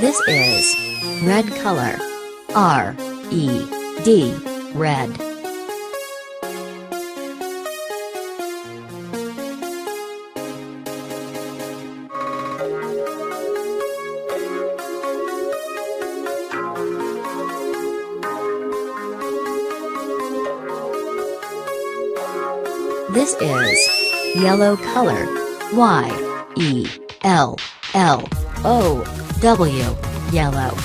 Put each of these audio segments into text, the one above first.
This is red color. R-E-D, red. This is yellow color. Y-E-L-L-O-W, yellow.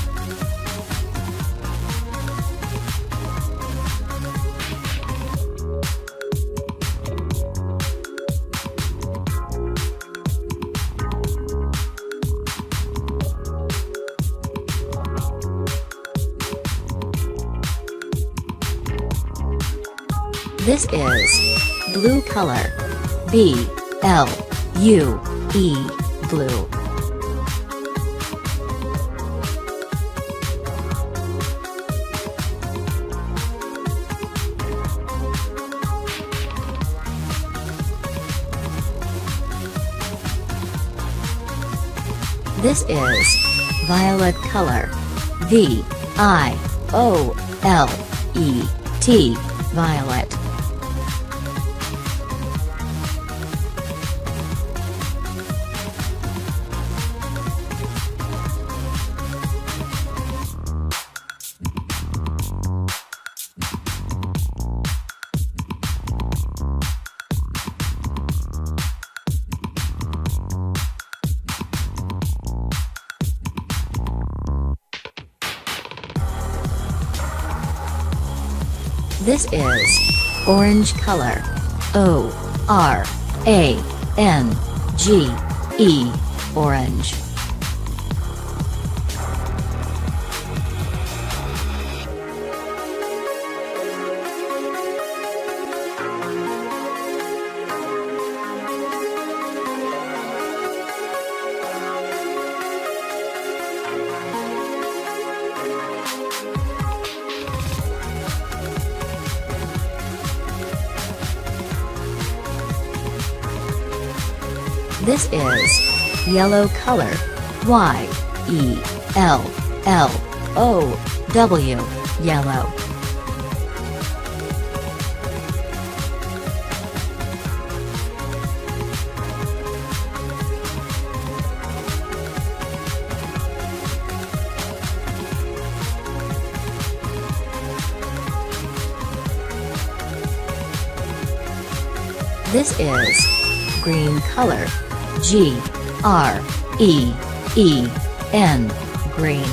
This is blue color. B-L-U-E, blue. This is violet color. V-I-O-L-E-T, violet. This is orange color. O-R-A-N-G-E, orange. This is yellow color. Y-E-L-L-O-W, yellow. This is green color. G-R-E-E-N, green.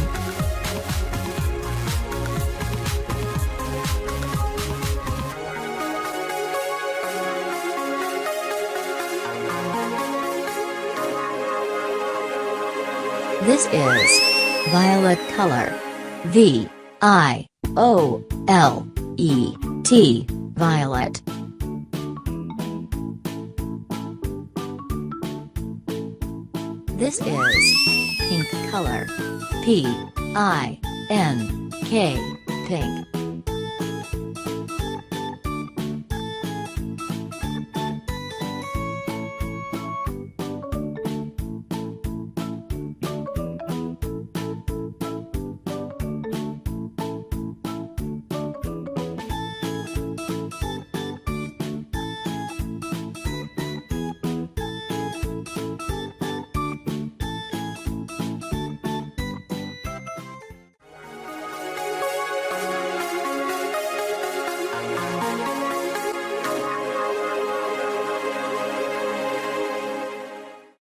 This is violet color. V-I-O-L-E-T, violet. This is pink color. P-I-N-K, pink.